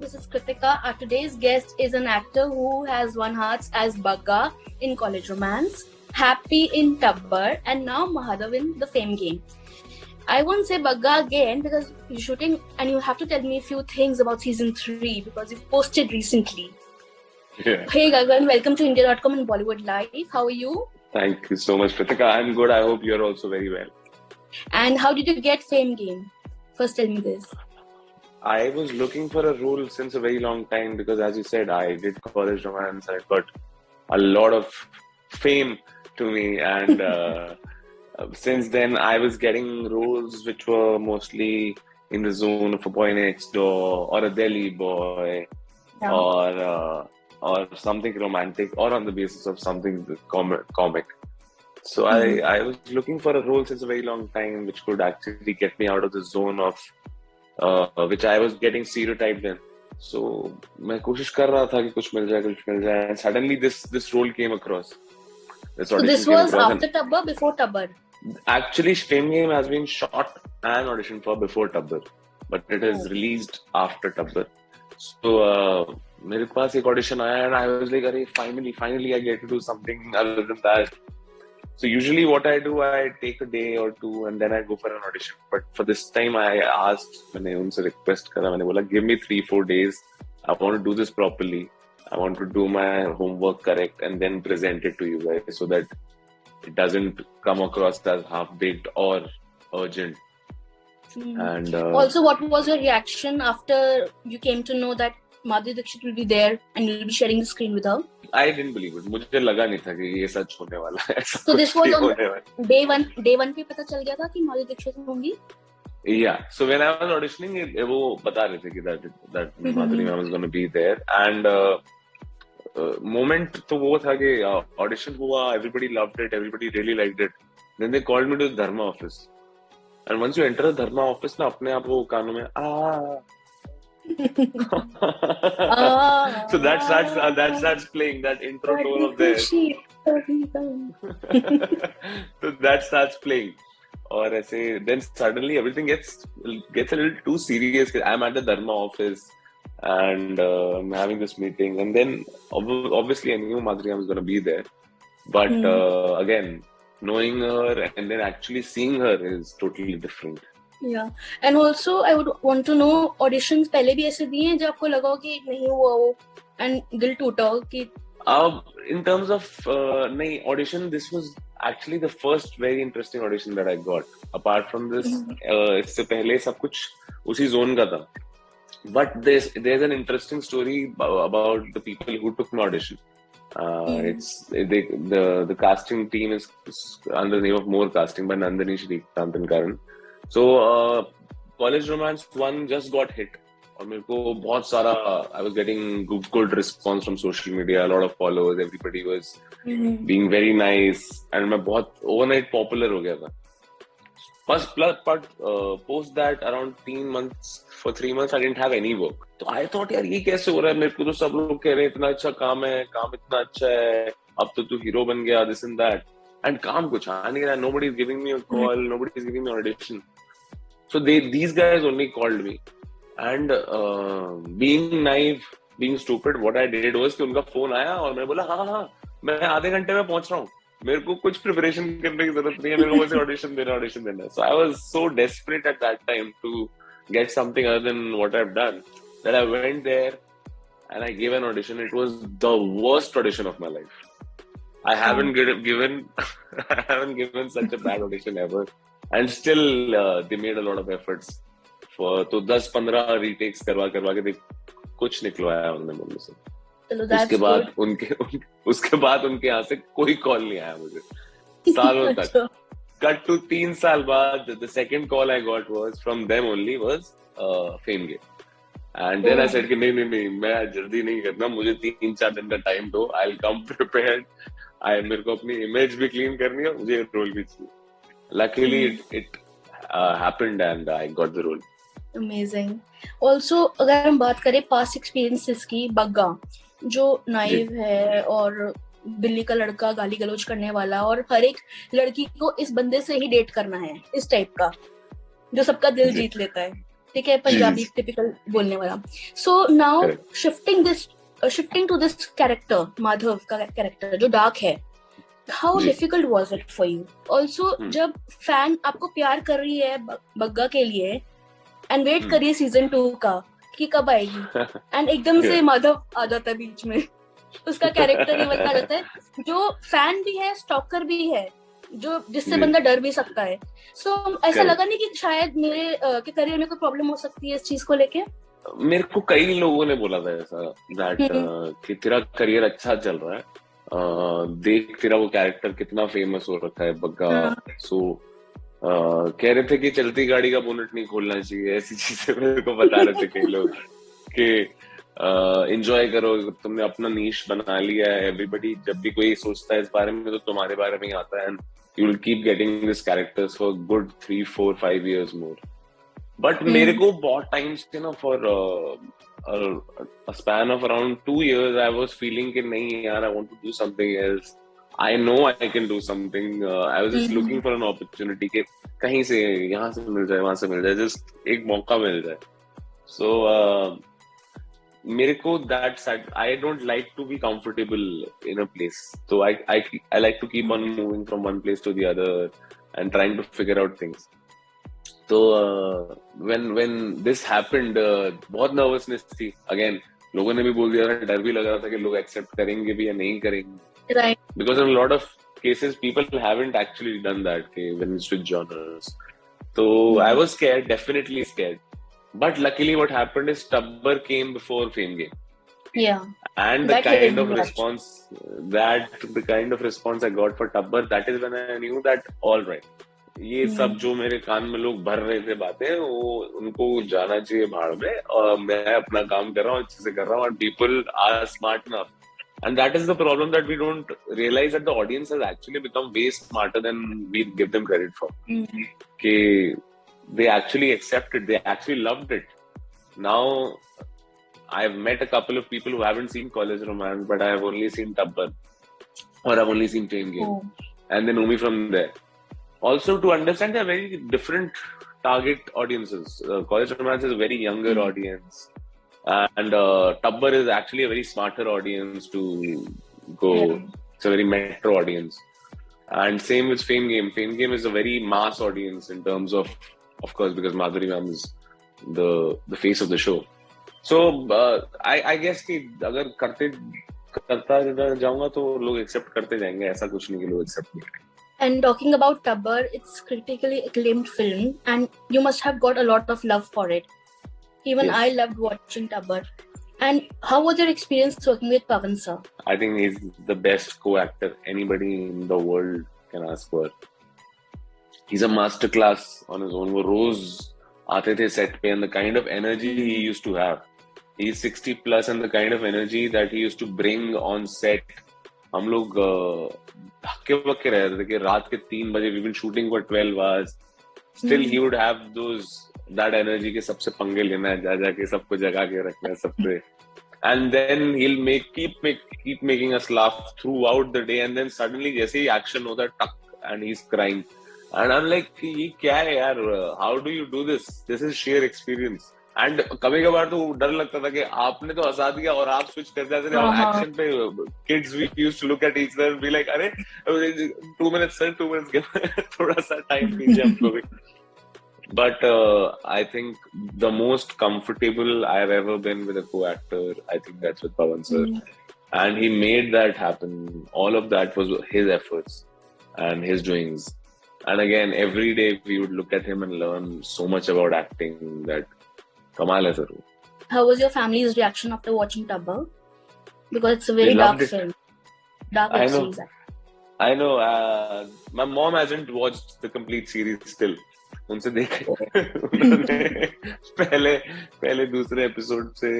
This is Kritika. Our today's guest is an actor who has won hearts as Bagga in College Romance, Happy in Tabbar, and now Madhav in The Fame Game. I won't say Bagga again because you're shooting and you have to tell me a few things about season 3 because you've posted recently. Yeah. Hey Gagan, welcome to India.com and Bollywood Live. How are you? Thank you so much, Kritika. I'm good. I hope you're also very well. And how did you get Fame Game? First tell me this. I was looking for a role since a very long time because, as you said, I did College Romance. I got a lot of fame to me, and since then, I was getting roles which were mostly in the zone of a boy next door, or a Delhi boy, or something romantic, or on the basis of something comic. So I was looking for a role since a very long time, which could actually get me out of the zone of which I was getting stereotyped in. So मैं कोशिश कर रहा था कि कुछ मिल जाए. And suddenly this role came across. So this was after Tabbar, before Tabbar? Actually, Fame Game has been shot and auditioned for before Tabbar, but it is released after Tabbar. So मेरे पास एक audition आया and I was like, अरे finally I get to do something other than that. So usually what I do, I take a day or two and then I go for an audition. But for this time I asked, मैंने उनसे request करा, मैंने बोला, give me 3-4 days. I want to do this properly. I want to do my homework correct and then present it to you guys so that it doesn't come across as half-baked or urgent. And also, what was your reaction after you came to know that Madhuri Dixit will be there and you'll be sharing the screen with her? I didn't believe it. मुझे लगा नहीं था कि ये सच होने वाला है. So this was on day one पे पता चल गया था कि Madhuri Dixit होंगी? Yeah. So when I was auditioning, वो बता रहे थे कि that Madhuri ma'am was going to be there. And moment तो वो था कि audition हुआ, everybody loved it, everybody really liked it. Then they called me to the Dharma office. And once you enter the Dharma office, ना अपने आप वो कानों में So that starts playing that intro tone of theirs. So that starts playing. और ऐसे then suddenly everything gets a little too serious. I'm at the Dharma office and I'm having this meeting, and then obviously I knew Madhuri was going to be there, but again, knowing her and then actually seeing her is totally different. Yeah, and also I would want to know, auditions पहले भी ऐसे दिए हैं जब आपको लगा कि नहीं हुआ वो and दिल टूटा कि in terms of नहीं audition, this was actually the first very interesting audition that I got. Apart from this, इससे पहले सब कुछ उसी zone का था. But there's an interesting story about the people who took my audition. It's the casting team is under the name of More Casting by Nandini, Shrikant and Karan. So College Romance 1 just got hit. और मेरे को बहुत सारा I was getting good response from social media, a lot of followers, everybody was being very nice, and मैं बहुत overnight popular हो गया था. But post that around 3 months I didn't have any work. So I thought यार ये कैसे हो रहा है, मेरे को तो सब लोग कह रहे हैं इतना अच्छा काम है, काम इतना अच्छा है, अब तो तू हीरो बन गया, this and that, and काम कुछ आ नहीं रहा, nobody is giving me a call, nobody is giving me an audition. So these guys only called me, and being naive, being stupid, what I did was कि उनका phone आया और मैं बोला हाँ मैं आधे घंटे में पहुंच रहा हूँ, मेरे को कुछ प्रिपरेशन करने की जरूरत नहीं है, मेरे को बस ऑडिशन देना. So I was so desperate at that time to get something other than what I've done that I went there and I gave an audition. It was the worst audition of my life. I haven't given such a bad audition ever, and still they made a lot of efforts for तो 10-15 retakes करवा के देख कुछ निकलवाया उन्होंने मुझे से. उसके बाद उनके यहाँ से कोई कॉल नहीं आया मुझे सालों तक. Cut to 3 साल बाद, the second call I got was from them only was Fame Game. And then I said कि नहीं मैं जल्दी नहीं करना, मुझे 3-4 दिन का टाइम दो, I'll come prepared. मेरे को अपनी इमेज भी क्लीन करनी है, मुझे रोल भी चाहिए. Luckily it happened and I got the role. Amazing. Also अगर हम बात करें past experiences की, बग्गा जो नाइव है और बिल्ली का लड़का, गाली गलौज करने वाला, और हर एक लड़की को इस बंदे से ही डेट करना है, इस टाइप का जो सबका दिल जीत लेता है. ठीक है, पंजाबी टिपिकल बोलने वाला. So now shifting to this character, Madhav का कैरेक्टर जो डार्क है, how difficult was it for you? Also जब फैन आपको प्यार कर रही है बग्गा के लिए एंड वेट करिए सीजन 2 का कि कब आएगी, एंड एकदम से माधव आ जाता है बीच में, उसका कैरेक्टर ही वाला आ जाता है जो फैन भी है, स्टॉकर भी है, जो जिससे बंदा डर भी सकता है. सो ऐसा लगा नहीं कि शायद मेरे के करियर में कोई प्रॉब्लम हो सकती है इस चीज को लेके? मेरे को कई लोगों ने बोला था ऐसा, दैट कि तेरा करियर अच्छा चल रहा है, देख तेरा वो कैरेक्टर कितना फेमस हो रखा है बग्गा. सो कह रहे थे कि चलती गाड़ी का बोनट नहीं खोलना चाहिए, ऐसी चीजें मेरे को बता रहे थे कई लोग कि एंजॉय करो, तुमने अपना नीश बना लिया है. एवरीबडी जब भी कोई सोचता है इस बारे में तो तुम्हारे बारे में ही आता है, and you will keep getting this characters for good 3, 4, 5 years more. But मेरे को बहुत टाइम से ना, for a span of around 2 years I was feeling कि नहीं यार, I want to do something else. I know I can do something. I was just looking for an opportunity कि कहीं से यहाँ से मिल जाए, वहां से मिल जाए, just एक मौका मिल जाए. So मेरे को that side, I don't like to be comfortable in a place. So I like to keep on moving from one place to the other and trying to figure out things. तो when this happened, बहुत nervousness थी. Again, लोगों ने भी बोल दिया था, डर भी लग रहा था कि लोग accept करेंगे भी या नहीं करेंगे. Right. Because in a lot of cases, people haven't actually done that when you switch genres. So I was scared, definitely scared. But luckily, what happened is Tubber came before Fame Game. Yeah. And the kind of response I got for Tubber, that is when I knew that all right. ये सब जो मेरे कान में लोग भर रहे थे बातें, वो उनको जाना चाहिए भाड़ में, और मैं अपना काम कर रहा हूँ, अच्छे से कर रहा हूँ, and people are smart enough. And that is the problem, that we don't realize that the audience has actually become way smarter than we give them credit for. कि they actually accepted, they actually loved it. Now, I've met a couple of people who haven't seen College Romance, but I have only seen Tubber, or I've only seen Fame Game, and they know me from there. Also, to understand, they're very different target audiences. College Romance is a very younger audience, and Tubber is actually a very smarter audience to go. It's a very metro audience. And same with Fame Game. Fame Game is a very mass audience in terms of course, because Madhuri ma'am is the face of the show. So I guess कि अगर करता जाऊंगा तो लोग accept करते जाएंगे, ऐसा कुछ नहीं कि लोग accept नहीं करेंगे. And talking about Tubber, it's critically acclaimed film, and you must have got a lot of love for it. Even yes. I loved watching Tubber. And how was your experience working with Pawan sir? I think he's the best co-actor anybody in the world can ask for. He's a masterclass on his own. वो रोज आते थे set पे, and the kind of energy he used to have. He's 60 plus, and the kind of energy that he used to bring on set. हम लोग धक्के वक्के रहते थे कि रात के 3 बजे we've been shooting for 12 hours. Still he would have that energy के सबसे पंगे लेना है, जा के सबको जगा के रखना है सबसे. And then he'll keep making us laugh throughout the day, and then suddenly जैसे ही action होता है, tuck, and he's crying. And I'm like, ये क्या है यार? How do you do this? This is sheer experience. And कभी कभार तो डर लगता था कि आपने तो हंसा दिया और आप स्विच कर जाते थे और एक्शन पे kids we used to look at each other and be like, अरे 2 minutes sir, 2 minutes थोड़ा सा टाइम दीजिए हमको भी. But I think the most comfortable I've ever been with a co-actor, I think that's with Pawan sir. And he made that happen. All of that was his efforts and his doings. And again, every day we would look at him and learn so much about acting that kamal hai sir. How was your family's reaction after watching Tubber? Because it's a very dark film. Dark series. I know. My mom hasn't watched the complete series still. उनसे देखा उन्होंने पहले दूसरे episode से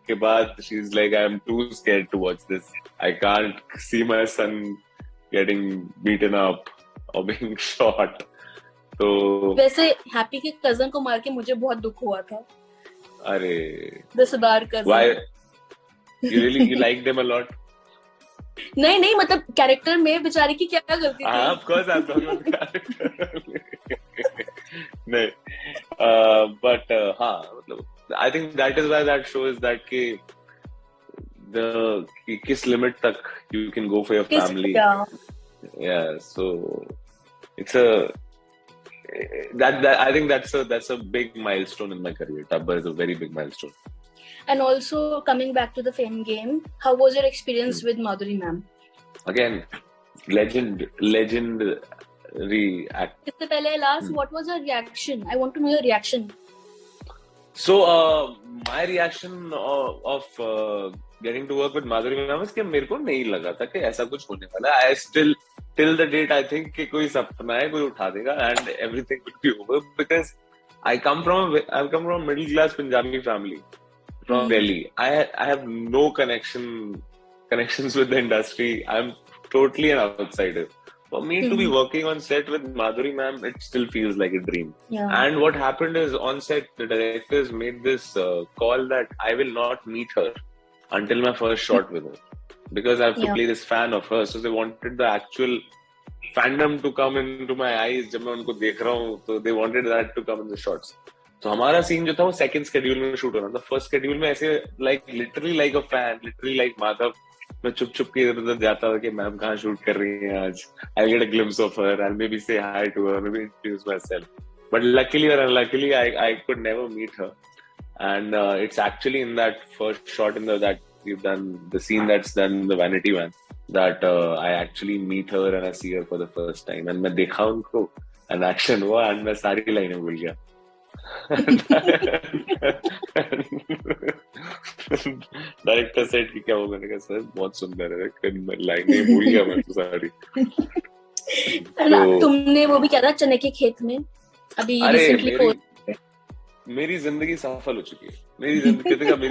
के बाद she is like, I am too scared to watch this. I can't see my son getting beaten up or being shot. तो वैसे हैप्पी के कजन को मार के मुझे बहुत दुख हुआ था. अरे दसदार cousin. Why? You like them a lot? नहीं मतलब कैरेक्टर में बेचारी की क्या गलती थी? Of course I'm talking about character. नहीं, but हाँ मतलब I think that is why that shows that कि किस limit तक you can go for your family. Yeah, so it's that I think that's a big milestone in my career. Tabbar is a very big milestone. And also coming back to the Fame game, how was your experience with Madhuri ma'am? Again, legendary act. इससे पहले last, what was your reaction? I want to know your reaction. So my reaction of getting to work with Madhuri ma'am is कि मेरे को नहीं लगा था कि ऐसा कुछ होने वाला है. I still till the date I think कि कोई सपना है, कोई उठा देगा and everything will be over because I've come from a middle class Punjabi family from Delhi. I have no connections with the industry. I'm totally an outsider. For me to be working on set with Madhuri ma'am, it still feels like a dream. Yeah. And what happened is on set, the directors made this call that I will not meet her until my first shot with her. Because I have to play this fan of her. So they wanted the actual fandom to come into my eyes. जब मैं उनको देख रहा हूँ, तो they wanted that to come in the shots. तो हमारा scene जो था वो second schedule में shoot हो रहा था. First schedule में ऐसे literally like a fan, literally like Madhav. मैं चुप के इधर जाता था कि मैम कहाँ शूट कर रही हैं आज. I'll get a glimpse of her. I'll maybe say hi to her, maybe introduce myself. But luckily or unluckily, I could never meet her. And it's actually in that first shot that we've done, the scene that's done in the Vanity Van, that I actually meet her and I see her for the first time. And मैं देखा उनको, and action हुआ, and मैं सारी लाइनें भूल गया. Director set की क्या होगा, मैंने कहा सर बहुत सुंदर है, लाइनें भूल गया मैं तो सारी. तुमने वो भी क्या था चने के खेत में अभी रिसेंटली मेरी जिंदगी सफल हो चुकी है. मेरी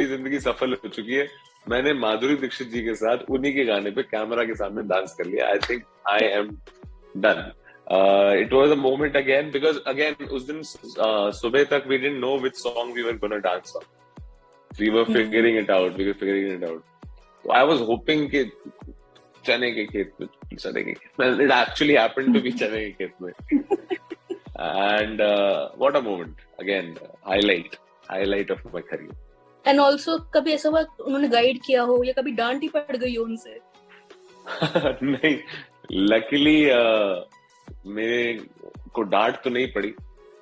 जिंदगी सफल हो चुकी है. मैंने माधुरी दीक्षित जी के साथ उन्हीं के गाने पे कैमरा के सामने डांस कर लिया. I think I am done. It was a moment again because again उस दिन सुबह तक we didn't know which song we were gonna dance on. We were figuring it out. So I was hoping कि चने के खेत में. It actually happened to be चने के खेत में. And what a moment. Again, highlight of my career. And also कभी ऐसा हुआ उन्होंने गाइड किया हो या कभी डांट ही पड़ गई हो उनसे? नहीं, luckily मेरे को डांट तो नहीं पड़ी.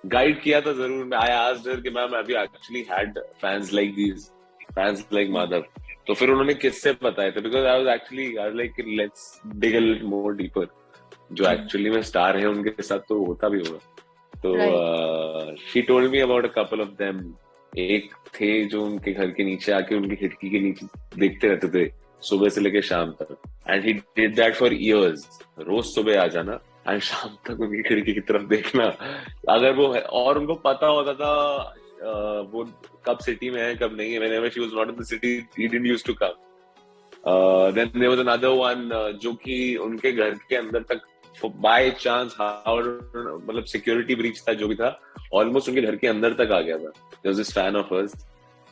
गाइड किया था जरूर. I asked her कि ma'am have you actually had fans like Madhav? तो फिर उन्होंने किससे बताए थे, because I was like let's dig a little more deeper. जो एक्चुअली में स्टार है उनके साथ तो होता भी होगा. तो she told me about a couple of them. एक थे जो उनके घर के नीचे आके उनकी खिड़की के नीचे देखते रहते थे सुबह से लेके शाम तक. And he did that for years. रोज सुबह आ जाना और शाम तक उनकी खिड़की की तरफ देखना. अगर वो और उनको पता होता था वो कब सिटी में है कब नहीं है. Whenever she was not in the city, he didn't used to come. Then there was another one जो कि उनके घर के अंदर तक by chance मतलब सिक्योरिटी ब्रीच था जो भी था, ऑलमोस्ट उनके घर के अंदर तक आ गया था. There was this fan of hers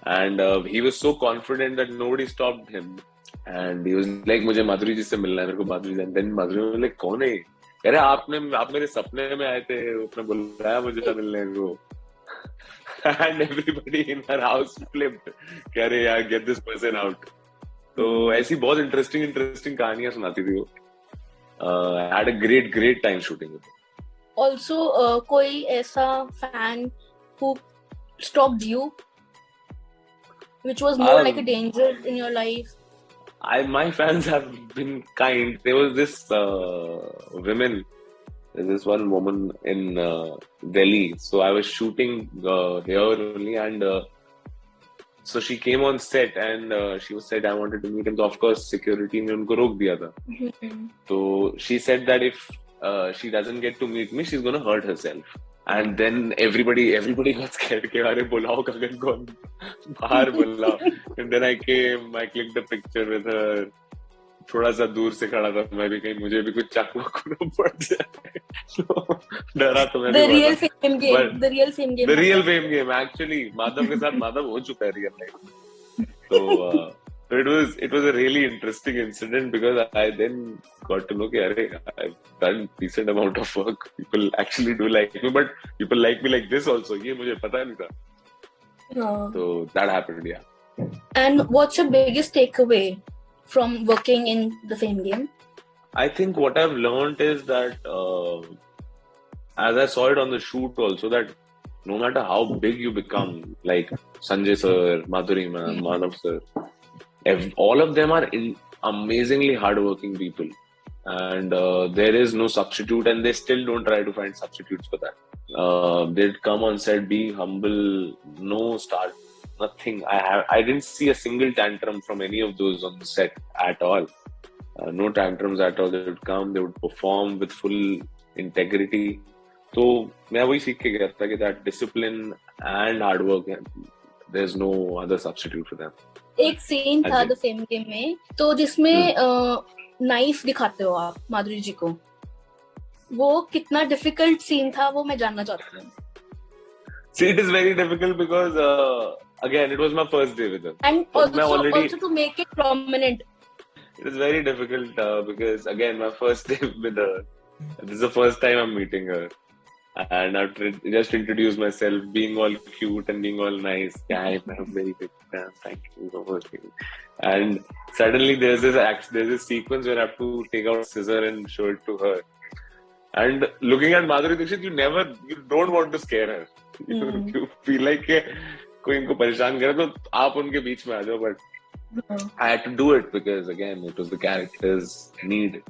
and he was so confident that nobody stopped him and he was like मुझे माधुरी जी से मिलना है, मेरे को माधुरी जी. Then माधुरी was like कौन है? अरे आप मेरे सपने में आए थे, उसने बुलाया मुझे मिलने को. And everybody in her house flipped कि अरे यार get this person out. तो ऐसी बहुत इंटरेस्टिंग कहानियां सुनाती थी वो. I had a great time shooting with her. Also कोई ऐसा fan who stalked you which was more like a danger in your life? My fans have been kind. There was this this one woman in Delhi. So I was shooting here only and so she came on set and she said I wanted to meet him. So of course security ने उनको रोक दिया था. So she said that if she doesn't get to meet me, she's going to hurt herself. And then everybody got scared कि अरे बुलाओ गगन को बाहर बुलाओ. And then I came, I clicked a picture with her. थोड़ा सा दूर से खड़ा था मैं भी, कहीं मुझे भी कुछ चाकू वाकू पड़ जाए. डरा तो मैं भी. The real fame game actually Madhav के साथ माधव हो चुका है रियल लाइफ. तो it was a really interesting incident because I then got to know कि अरे I've done decent amount of work. People actually do like me, but people like me like this also. ये मुझे पता नहीं था. So that happened, yeah. And what's your biggest takeaway from working in the Fame game? I think what I've learned is that, as I saw it on the shoot also, that no matter how big you become, like Sanjay sir, Madhuri ma'am, Madhav sir, all of them are amazingly hardworking people. And there is no substitute, and they still don't try to find substitutes for that. They'd come on set being humble, no start, nothing. I didn't see a single tantrum from any of those on the set at all. No tantrums at all. They would come, they would perform with full integrity. So मैं वही सीख के गया था कि that discipline and hard work, there's no other substitute for them. एक scene था the fame game में, तो जिसमें नाइफ दिखाते हो आप माधुरी जी को, वो कितना डिफिकल्ट सीन था वो मैं जानना चाहती हूँ. See, it is very difficult because again, it was my first day with her. And also to make it prominent. It is very difficult because again, my first day with her. This is the first time I'm meeting her. And I've just introduced myself, being all cute and being all nice. Yeah, I'm a very big fan. Thank you so much. And suddenly there's this sequence where I have to take out scissor and show it to her. And looking at Madhuri Dixit, you don't want to scare her. You feel like कोई इनको परेशान करे तो आप उनके बीच में आ जाओ. But I had to do it because again, it was the character's need.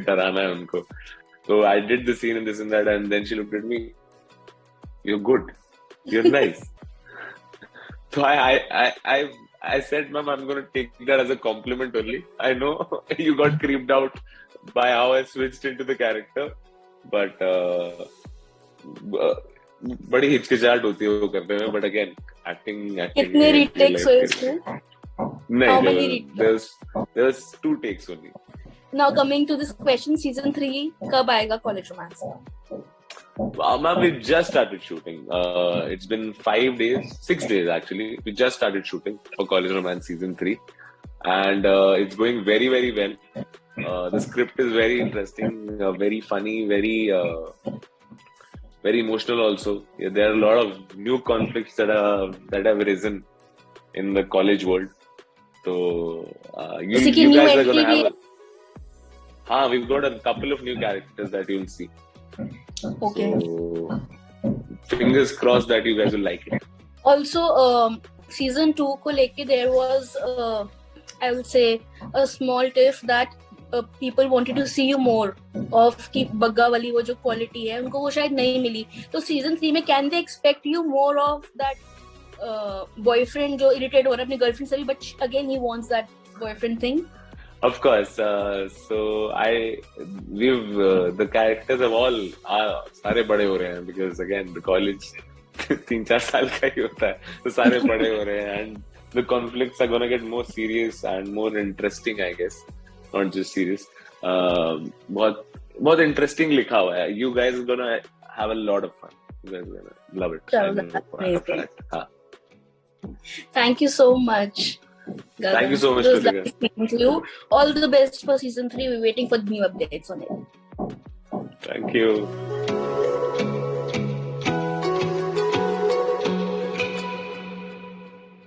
डराना है उनको. So I did the scene and this and that, and then she looked at me. You're good. You're nice. So I said, ma'am, I'm going to take that as a compliment only. I know you got creeped out by how I switched into the character, but बड़ी हिचकिचाहट होती है वो करने में. But again, acting. कितने retakes हुए इसमें? नहीं, there was 2 takes only. Now coming to this question, season 3 कब आएगा College Romance? Ma'am, we just started shooting. It's been 6 days actually. We just started shooting for College Romance season 3, and it's going very, very well. The script is very interesting, very funny, very emotional also. Yeah, there are a lot of new conflicts that have risen in the college world. So you guys are gonna have. We've got a couple of new characters that you'll see. Okay. So, fingers crossed that you guys will like it. Also, season 2 को लेके there was, I would say, a small tiff that people wanted to see you more of कि बग्गा वाली वो जो quality है उनको वो शायद नहीं मिली. तो season 3 में can they expect you more of that boyfriend जो irritate हो रहा है अपनी girlfriend से भी, but again he wants that boyfriend thing? Of course. So the characters have all सारे बड़े हो रहे हैं because again the college 3-4 साल का ही होता है, तो सारे बड़े हो रहे हैं, and the conflicts are gonna get more serious and more interesting, I guess, not just serious. बहुत interesting लिखा हुआ है. You guys are gonna have a lot of fun. You guys are gonna love it. Thank you so much. Gagan. Thank you so much, Gagan. Thank you. All the best for season 3. We're waiting for new updates on it. Thank you.